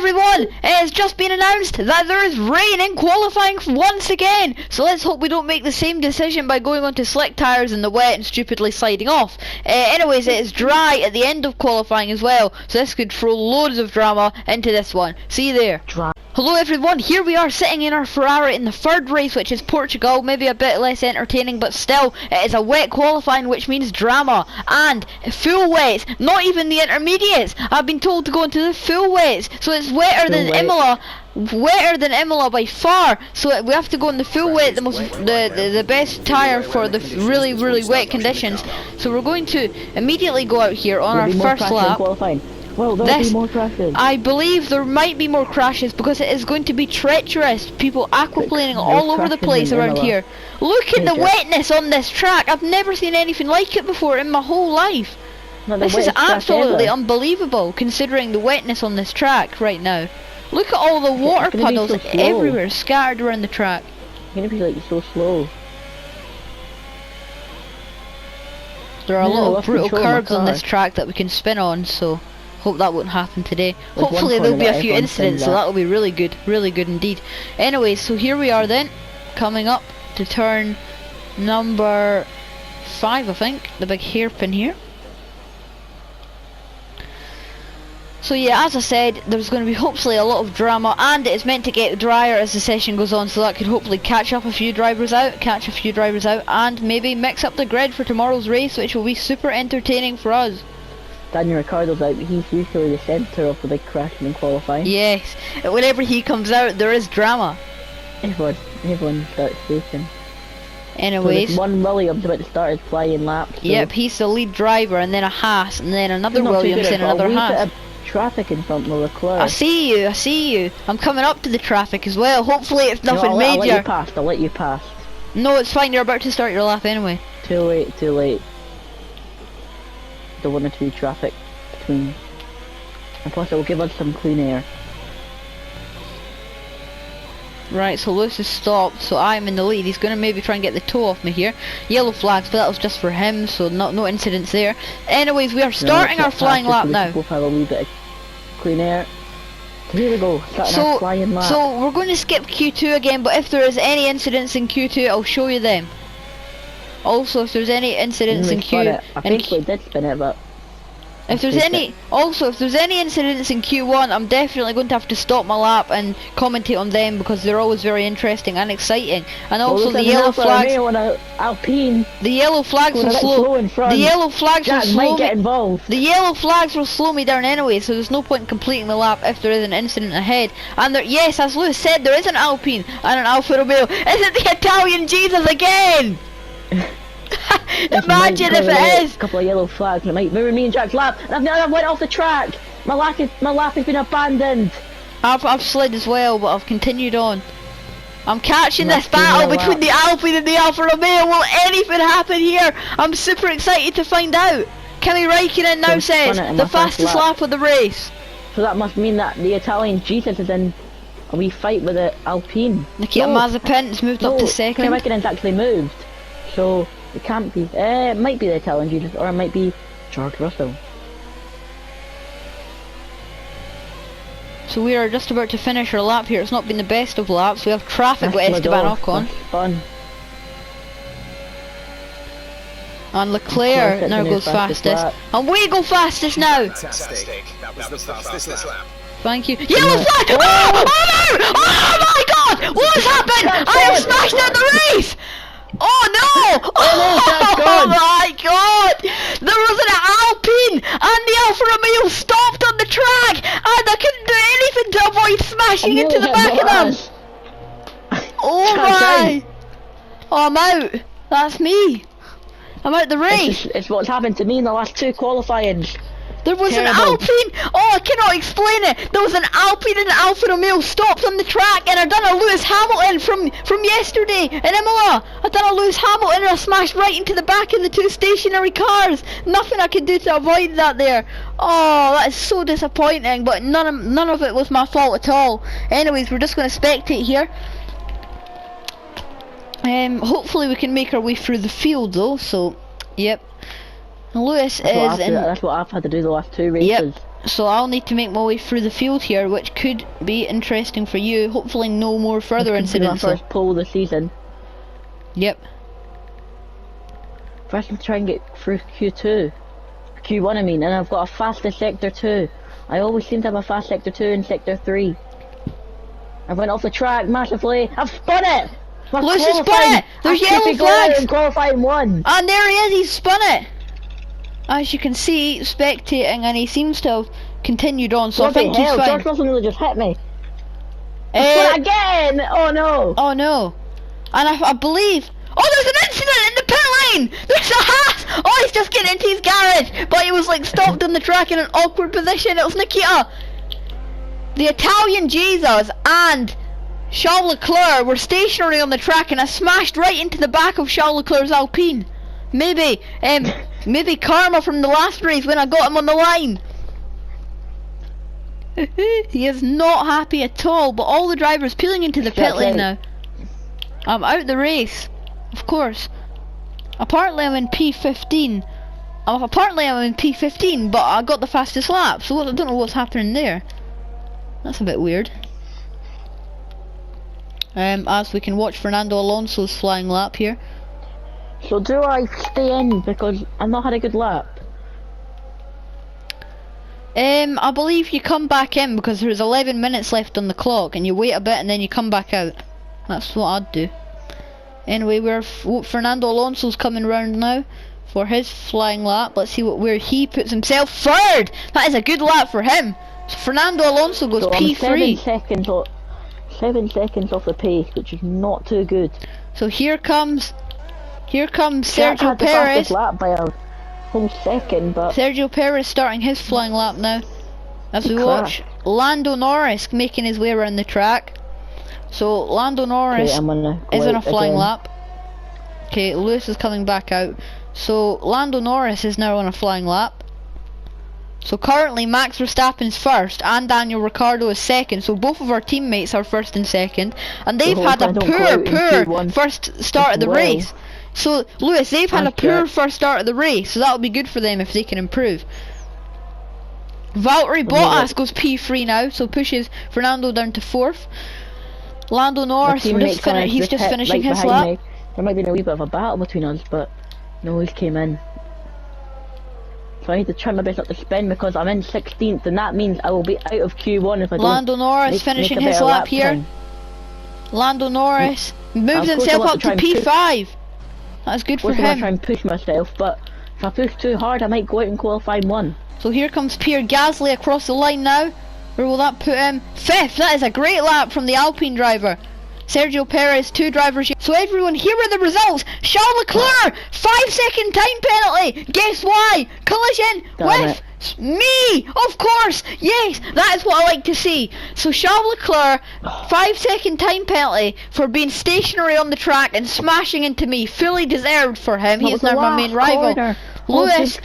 everyone! It has just been announced that there is rain in qualifying once again! So let's hope we don't make the same decision by going onto slick tyres in the wet and stupidly sliding off. Anyways, it is dry at the end of qualifying as well, so this could throw loads of drama into this one. See you there. Hello everyone, here we are sitting in our Ferrari in the third race, which is Portugal. Maybe a bit less entertaining, but still, it is a wet qualifying, which means drama. And full wets, not even the intermediates. I've been told to go into the full wets, so it's wetter than Imola. Wetter than Imola by far, so we have to go in the full wet, the best tyre for the really wet conditions. So we're going to immediately go out here on our first lap. Well, there'll be more crashes. I believe there might be more crashes because it is going to be treacherous. People aquaplaning all over the place around here. Look at the wetness on this track. I've never seen anything like it before in my whole life. This is absolutely unbelievable considering the wetness on this track right now. Look at all the water puddles everywhere scattered around the track. It's gonna be like so slow. There are a lot of brutal curves on this track that we can spin on, so hope that won't happen today. Hopefully there'll be a few incidents, so that'll be really good indeed. Anyways, so here we are then, coming up to turn number 5, I think, the big hairpin here. So yeah, as I said, there's going to be hopefully a lot of drama, and it's meant to get drier as the session goes on, so that could hopefully catch a few drivers out, and maybe mix up the grid for tomorrow's race, which will be super entertaining for us. Daniel Ricciardo's out, he's usually the centre of the big crash in qualifying. Yes, whenever he comes out, there is drama. Everyone starts shaking. Anyways, so one Williams about to start his flying lap. So yep, he's the lead driver, and then a Haas, and then another Williams, and another Haas. Traffic in front of Leclerc. I see you. I'm coming up to the traffic as well. Hopefully it's nothing major. I'll let you pass. No, it's fine. You're about to start your lap anyway. Too late. Don't want it to be traffic between. And plus it will give us some clean air. Right, so Lewis has stopped, so I'm in the lead. He's going to maybe try and get the toe off me here. Yellow flags, but that was just for him, so no incidents there. Anyways, we are starting our flying lap now. Both have a wee bit of clean air. Here we go, starting our flying lap. So we're going to skip Q2 again, but if there is any incidents in Q2, I'll show you them. Also, if there's any incidents in Q... I think we did spin it, but... If there's any incidents in Q1, I'm definitely going to have to stop my lap and commentate on them because they're always very interesting and exciting. And also the yellow flags. The yellow flags will slow. The yellow flags will slow me. The yellow flags will slow me down anyway, so there's no point in completing the lap if there is an incident ahead. And there, yes, as Lewis said, there is an Alpine and an Alfa Romeo. Is it the Italian Jesus again? Imagine if it is! A couple of yellow flags and it might mirror me and Jack's lap, and I've went off the track! My lap has been abandoned! I've slid as well, but I've continued on. I'm catching this battle between the Alpine and the Alfa Romeo. Will anything happen here? I'm super excited to find out. Kimi Räikkönen now says the fastest lap of the race. So that must mean that the Italian Jesus is in a wee fight with the Alpine. Nikita Mazepin's moved up to second. Kimi Räikkönen's actually moved. So it can't be. It might be the Italian Jesus, or it might be George Russell. So we are just about to finish our lap here. It's not been the best of laps. We have traffic with Esteban Ocon. Fun. And Leclerc now goes fastest. And we go fastest now! Fantastic. That was the fastest lap. Thank you. Yellow flag! Oh no! Oh my god! What has happened? I have smashed out the race! Oh no! Oh my god! There was an Alpine and the Alfa Romeo stopped on the track and I couldn't do anything to avoid smashing into the back of them! Oh my! Oh, I'm out. That's me. I'm out the race. It's what's happened to me in the last 2 qualifyings. There was an Alpine! Oh, I cannot explain it! There was an Alpine and an Alfa Romeo stopped on the track and I done a Lewis Hamilton from yesterday in Imola! I done a Lewis Hamilton and I smashed right into the back of the 2 stationary cars! Nothing I could do to avoid that there. Oh, that is so disappointing, but none of it was my fault at all. Anyways, we're just going to spectate here. Hopefully we can make our way through the field though, so, yep. Lewis that's what I've had to do the last 2 races. Yep. So I'll need to make my way through the field here, which could be interesting for you. Hopefully no more further This could be my incidents. first pole of the season. Yep. First, I'm trying to get through Q2. Q1 I mean, and I've got a faster sector 2. I always seem to have a fast sector 2 and sector 3. I went off the track massively. I've spun it! Lewis has spun it! There's yellow flags! In qualifying 1. And there he is, he's spun it! As you can see, spectating, and he seems to have continued on, so I think he's fine. George Russell nearly just hit me. Spun it again! Oh no! Oh no. And I believe... Oh, there's an incident in the pit lane! There's a Haas! Oh, he's just getting into his garage! But he was like stopped on the track in an awkward position. It was Nikita! The Italian Jesus and Charles Leclerc were stationary on the track, and I smashed right into the back of Charles Leclerc's Alpine. Maybe karma from the last race when I got him on the line. He is not happy at all, but all the drivers peeling into the pit lane now. I'm out the race, of course. Apparently I'm in P15. Apparently I'm in P15, but I got the fastest lap, so I don't know what's happening there. That's a bit weird. As we can watch Fernando Alonso's flying lap here. So do I stay in because I've not had a good lap? I believe you come back in because there's 11 minutes left on the clock, and you wait a bit and then you come back out. That's what I'd do. Anyway, Fernando Alonso's coming round now for his flying lap. Let's see where he puts himself. Third! That is a good lap for him. So Fernando Alonso goes so P3. 7 seconds off the pace, which is not too good. So here comes Sergio the Perez. Lap by a whole second, but Sergio Perez starting his flying lap now. As we watch Lando Norris making his way around the track. So Lando Norris is on a flying lap. Okay, Lewis is coming back out. So Lando Norris is now on a flying lap. So currently Max Verstappen's first and Daniel Ricciardo is second. So both of our teammates are first and second, and they've had a poor first start of the race. So Lewis, they've had a poor first start of the race, so that'll be good for them if they can improve. Valtteri Bottas goes P3 now, so pushes Fernando down to 4th. Lando Norris, he's just finishing his lap. There might be a wee bit of a battle between us, but no, he came in. So I need to try my best not to spin because I'm in 16th, and that means I will be out of Q1 if I don't. Lando Norris finishing his lap here. Time. Lando Norris moves himself up to P5. That's good for him. I'm trying to push myself, but if I push too hard, I might go out in qualifying 1. So here comes Pierre Gasly across the line now. Where will that put him? 5th. That is a great lap from the Alpine driver. Sergio Perez, 2 drivers. So everyone, here are the results. Charles Leclerc, 5-second time penalty. Guess why? Collision with me, of course. Yes, that is what I like to see. So Charles Leclerc, 5-second time penalty for being stationary on the track and smashing into me. Fully deserved for him. He is now my main rival. Lewis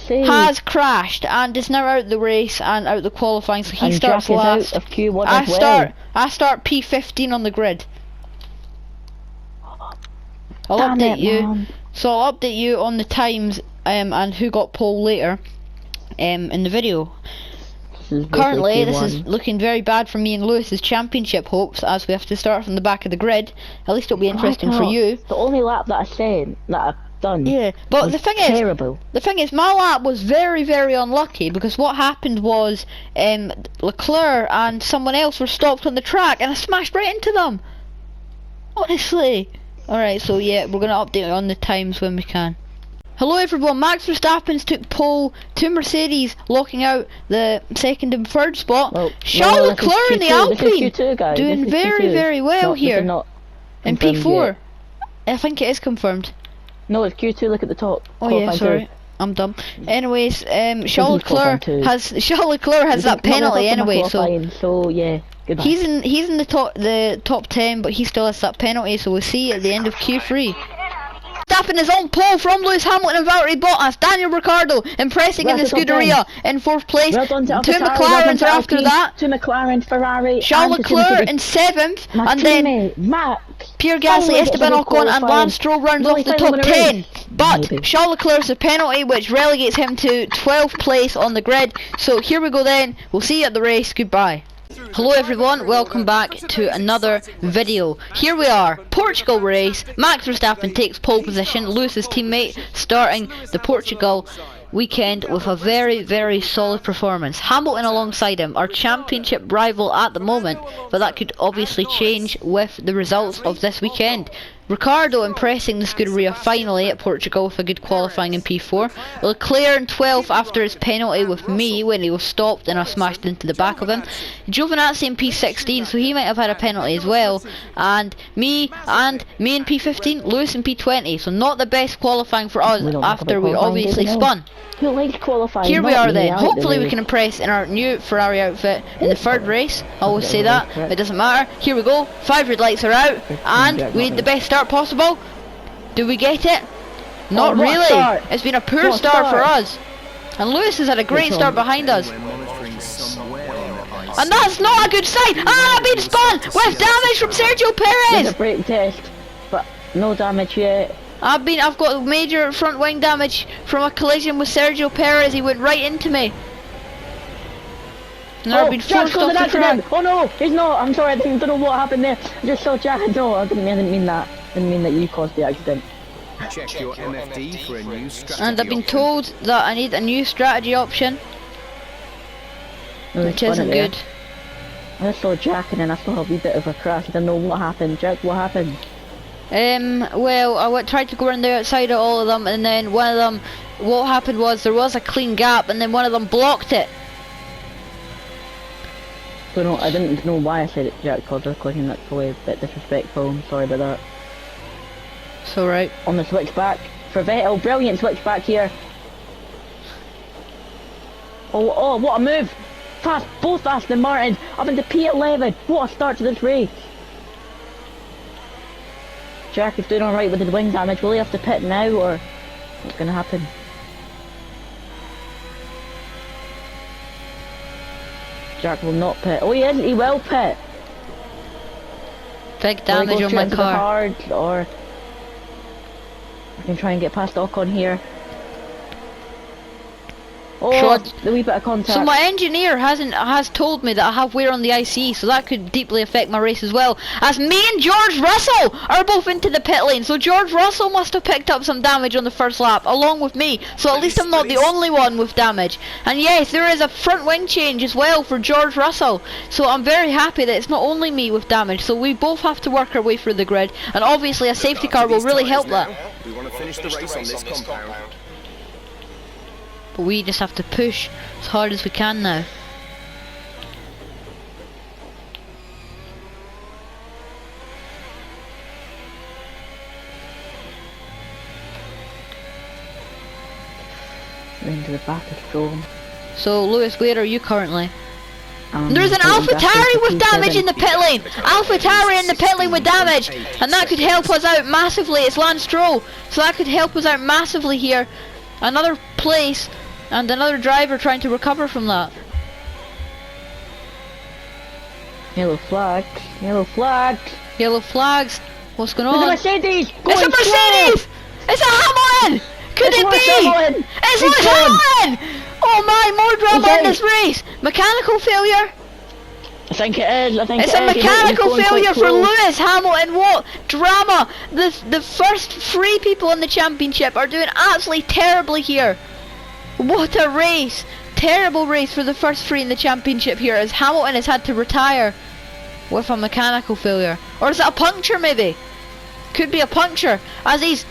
has crashed and is now out of the race and out of the qualifying, so he starts last. I start P15 on the grid. I'll update you. So I'll update you on the times and who got pole later in the video. Currently, this is looking very bad for me and Lewis's championship hopes, as we have to start from the back of the grid. At least it'll be interesting for you. The only lap that I've done. Yeah, but the thing is, my lap was very, very unlucky because what happened was Leclerc and someone else were stopped on the track, and I smashed right into them. Honestly. Alright, so yeah, we're going to update on the times when we can. Hello everyone, Max Verstappen took pole, 2 Mercedes locking out the 2nd and 3rd spot. Charles Leclerc in the Alpine doing very, very well here in P4. Yet. I think it is confirmed. No, it's Q2, look at the top. Oh yeah, sorry. I'm dumb. Anyways, Charles Leclerc has that penalty anyway, so yeah. Goodbye. He's in the top 10, but he still has that penalty, so we'll see at the end of Q3. Verstappen is on pole from Lewis Hamilton and Valtteri Bottas. Daniel Ricciardo impressing in the Scuderia in 4th place. Well done to Two AlphaTauri, McLarens are after Alpine, that. Two McLaren, Ferrari, Charles and to Leclerc Mercedes. in 7th, My and then teammate, Max. Pierre Gasly, Finally gets a Esteban good Ocon and qualifying. Lance Stroll rounds Really off the finally top win a 10. race. But Maybe. Charles Leclerc's a penalty which relegates him to 12th place on the grid. So here we go then. We'll see you at the race. Goodbye. Hello everyone, welcome back to another video. Here we are, Portugal race. Max Verstappen takes pole position, Lewis's teammate, starting the Portugal weekend with a very solid performance. Hamilton alongside him, our championship rival at the moment, but that could obviously change with the results of this weekend. Ricciardo impressing the Scuderia finally at Portugal with a good qualifying in P4. Leclerc in 12th after his penalty with me when he was stopped and I smashed into the back of him. Giovinazzi in P16, so he might have had a penalty as well. And me in P15, Lewis in P20, so not the best qualifying for us after we obviously spun. Who likes qualifying? Here we Not are me, then. I like the Hopefully we race. can impress in our new Ferrari outfit in the 3rd race. I always say that. It doesn't matter. Here we go. 5 red lights are out. And we need the best start possible. Do we get it? Not what really. start? It's been a poor What start for start? us. And Lewis has had a great Which start one? behind us. And that's not a good sign. I've been spun with damage from Sergio There's Perez. a brake test, but no damage yet. I've got major front wing damage from a collision with Sergio Perez. He went right into me. And I've been Jack's forced got off an the accident. track. Oh no, he's not. I'm sorry, I don't know what happened there. I just saw Jack. No, I didn't mean that. I didn't mean that you caused the accident. Check your MFD for a new strategy And I've been option. told that I need a new strategy option, No, which it's isn't funny there. good. I just saw Jack and then I saw a wee bit of a crash. I don't know what happened. Jack, what happened? Well, I tried to go around the outside of all of them, and then one of them, what happened was there was a clean gap, and then one of them blocked it. Don't know. I didn't know why I said it. Jack called her clicking. That's probably a bit disrespectful. I'm sorry about that. It's alright. On the switchback for Vettel. Brilliant switchback here. Oh, what a move! Fast, both Aston Martins up into P11. What a start to this race. Jack is doing alright with the wing damage. Will he have to pit now or what's going to happen? Jack will not pit. Oh, he isn't. He will pit. Big Will he damage go on straight my into the car. hard, or I can try and get past Ocon here. Oh, Shot. the wee bit of contact. So my engineer has told me that I have wear on the ICE, so that could deeply affect my race as well. As me and George Russell are both into the pit lane, so George Russell must have picked up some damage on the first lap, along with me. So at least I'm not the only one with damage. And yes, there is a front wing change as well for George Russell. So I'm very happy that it's not only me with damage. So we both have to work our way through the grid, and obviously a safety car will really help that. We want to finish the race on this compound. But we just have to push as hard as we can now. Into the back of Stroll. So Lewis, where are you currently? There's an Getting back AlphaTauri into with damage P7. in the pit lane! AlphaTauri in the pit lane with damage! And that could help us out massively. It's Lance Stroll. So that could help us out massively here. Another place and another driver trying to recover from that. Yellow flag. Yellow flag. Yellow flags. What's going There's a on? Mercedes! It's Going a Mercedes! It's a Hamilton! Could it Lewis be? Hamilton! It's He's Lewis gone! Hamilton! Oh my, more drama He's in out. this race! Mechanical failure? I think it is. I think It's it a is. He's mechanical going quite failure for close. Lewis Hamilton. What drama! The first 3 people in the championship are doing absolutely terribly here. What a race! Terrible race for the first 3 in the championship here, as Hamilton has had to retire with a mechanical failure. Or is it a puncture maybe? Could be a puncture, as he's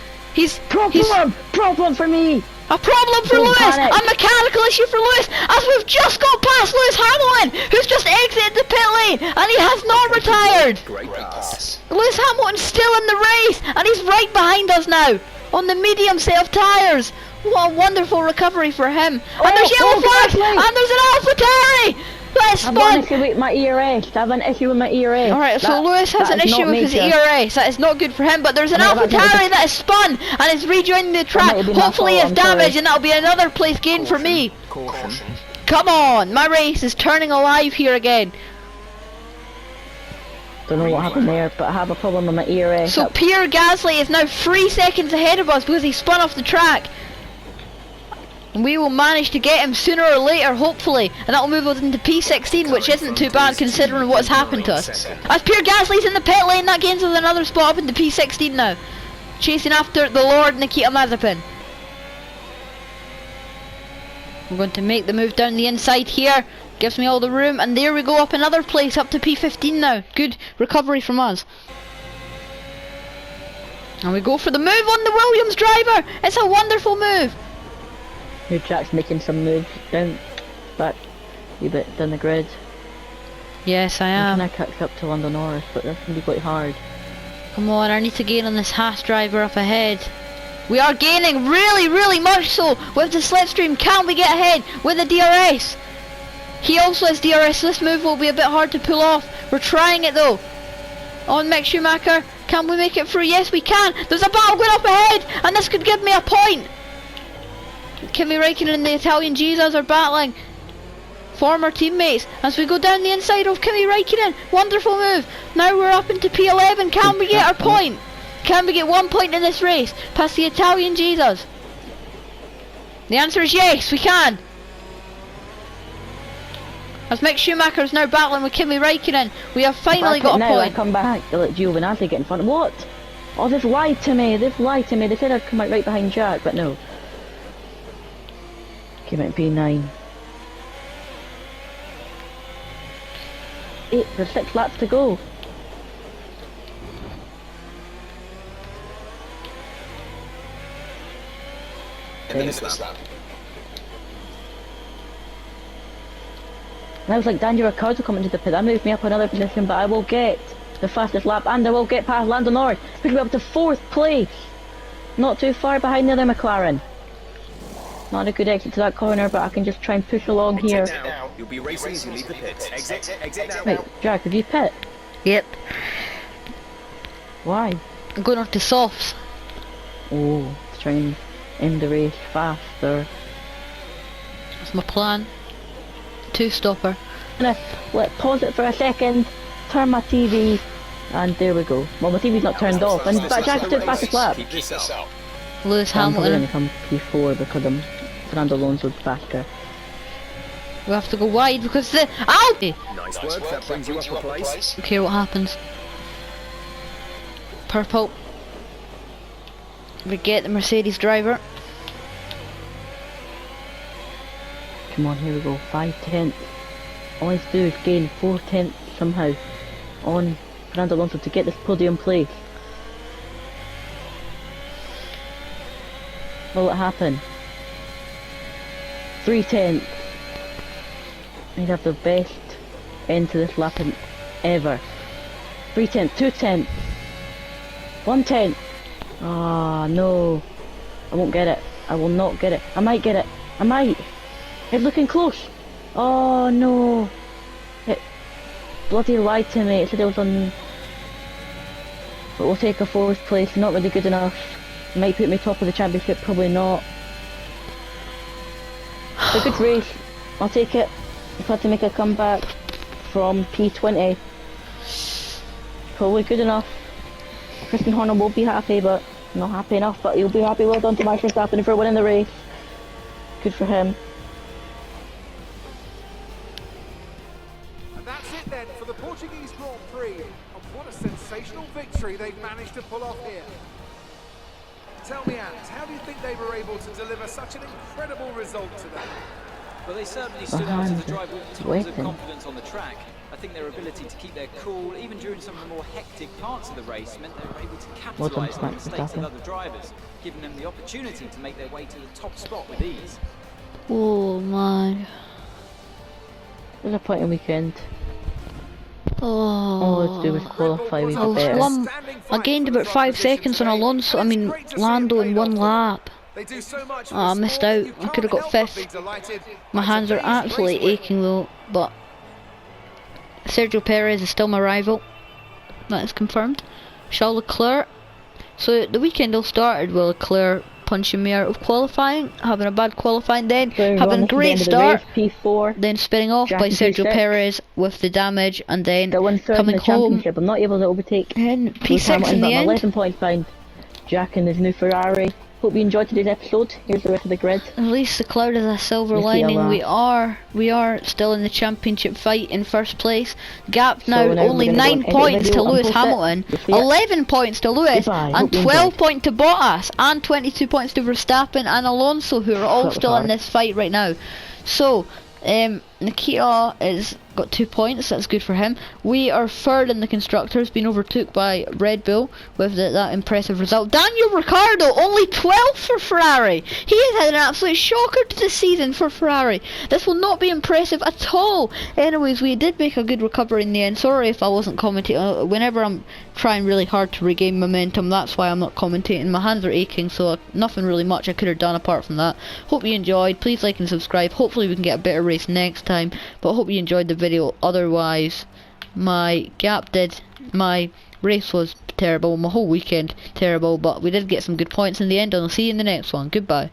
Problem for me. a problem for Don't Lewis! panic. A mechanical issue for Lewis, as we've just got past Lewis Hamilton, who's just exited the pit lane, and he has not retired! Great pass. Lewis Hamilton's still in the race, and he's right behind us now, on the medium set of tyres. What a wonderful recovery for him. And there's yellow flags, Gasly. and there's an AlphaTauri! Let's I've got an spun! issue with my ERS. I have an issue with my ERS. Alright, so That- Lewis has that an is issue not with his major. ERS. That is not good for him, but there's an No, Alpha that's not Tauri good. that is spun and is rejoining the track. might have been my Hopefully fault, it's I'm damaged sorry. and that'll be another place gain for me. Caution. Come on, my race is turning alive here again. Don't know what happened there, but I have a problem with my ERS. So Pierre Gasly is now 3 seconds ahead of us because he spun off the track. And we will manage to get him sooner or later, hopefully, and that will move us into P16, which isn't too bad considering what's happened to us. As Pierre Gasly's in the pit lane, that gains us another spot up into P16 now, chasing after the Lord Nikita Mazepin. We're going to make the move down the inside here. Gives me all the room, and there we go, up another place, up to P15 now. Good recovery from us. And we go for the move on the Williams driver. It's a wonderful move. Your Jack's making some moves down, back a bit down the grid. Yes, I I'm am. trying to catch up to Lando Norris, but that's going to be quite hard. Come on, I need to gain on this Haas driver up ahead. We are gaining really much so with the slipstream. Can we get ahead with the DRS? He also has DRS, so this move will be a bit hard to pull off. We're trying it though. On Mick Schumacher, can we make it through? Yes we can. There's a battle going up ahead, and this could give me a point. Kimi Räikkönen and the Italian Jesus are battling. Former teammates as we go down the inside of Kimi Räikkönen. Wonderful move. Now we're up into P11. Can we get our point? Can we get 1 point in this race past the Italian Jesus? The answer is yes, we can. As Mick Schumacher is now battling with Kimi Räikkönen, we have finally got a now, I point. come back to let Giovinazzi get in front. What? Oh, they've lied to me. They've lied to me. They said I'd come out right behind Jack, but no. Came out P9. 8, there's 6 laps to go. Finish this lap. And I was like, Daniel Ricciardo coming to the pit. That moved me up another position, but I will get the fastest lap and I will get past Lando Norris. Push me up to 4th place. Not too far behind the other McLaren. Not a good exit to that corner, but I can just try and push along here. Exit now. You'll be racing as you leave the pit. Exit now. Wait, Jack, have you pit? Yep. Why? I'm going on to softs. Oh, to try and end the race faster. That's my plan. 2-stopper. I'm gonna pause it for a second, turn my TV, and there we go. Well, my TV's not turned off, and but Jack took fastest lap. Keep this up. Lewis I'm probably Hamilton. gonna come P4 because Fernando Alonso's faster. We have to go wide because the... Ow! Nice work. That brings you up a place. Don't care what happens. Purple. We get the Mercedes driver. Come on, here we go. 5/10. All I have to do is gain 4/10 somehow on Fernando Alonso to get this podium place. Will it happen? 3/10. I'd have the best end to this lap ever. 3/10, 2/10, 1/10. Ah, no. I won't get it. I will not get it. I might get it. I might. It's looking close. Oh no. It bloody lied to me. It said it was on... But we'll take a 4th place. Not really good enough. Might put me top of the championship. Probably not. It's a good race. I'll take it. I've had to make a comeback from P20. Probably good enough. Christian Horner will be happy, but not happy enough. But he'll be happy. Well done to Max Verstappen for winning the race. Good for him. And that's it then for the Portuguese Grand Prix. And what a sensational victory they've managed to pull off here. Tell me, Ant, how do you think they were able to deliver such an incredible result today? Well, they certainly stood out as a driver with tons of Waiting. confidence on the track. I think their ability to keep their cool, even during some of the more hectic parts of the race, meant they were able to capitalise on the Max mistakes of Verstappen. other drivers, giving them the opportunity to make their way to the top spot with ease. Oh man. Disappointing weekend. Oh. All let's do is qualify. We I got was better. one. I gained about 5 seconds on Alonso. I mean Lando in 1 lap. They do so much Oh, I for missed sport, out. you I could have can't got help but 5th. be delighted. My It's hands are amazing absolutely race work. aching though, but Sergio Perez is still my rival. That is confirmed. Charles Leclerc. So the weekend all started with Leclerc punching me out of qualifying, having a bad qualifying, then having a great start, P4. then spinning off by Sergio Perez with the damage, and then That won third in coming the home championship. I'm not able to overtake and Lewis P6 Hamilton, in but the I'm end. 11 points behind Jack in his new Ferrari. Hope you enjoyed today's episode. Here's the rest of the grid. At least the cloud is a silver Let's see lining. how We are still in the championship fight in first place. Gap now So now we're only gonna go 9 and edit points the to video and Lewis post it. Hamilton, You'll see it. 11 points to Lewis, Goodbye. and Hope you 12 enjoyed. points to Bottas, and 22 points to Verstappen and Alonso, who are all That was still in hard. this fight right now. So Nikita is got 2 points. That's good for him. We are third in the constructors, being overtook by Red Bull with that impressive result. Daniel Ricciardo only 12th for Ferrari. He has had an absolute shocker to the season for Ferrari. This will not be impressive at all. Anyways, we did make a good recovery in the end. Sorry if I wasn't commentating. Whenever I'm trying really hard to regain momentum, that's why I'm not commentating. My hands are aching, so nothing really much I could have done apart from that. Hope you enjoyed. Please like and subscribe. Hopefully we can get a better race next time, but hope you enjoyed the video. Otherwise, my race was terrible, my whole weekend terrible, but we did get some good points in the end, and I'll see you in the next one. Goodbye.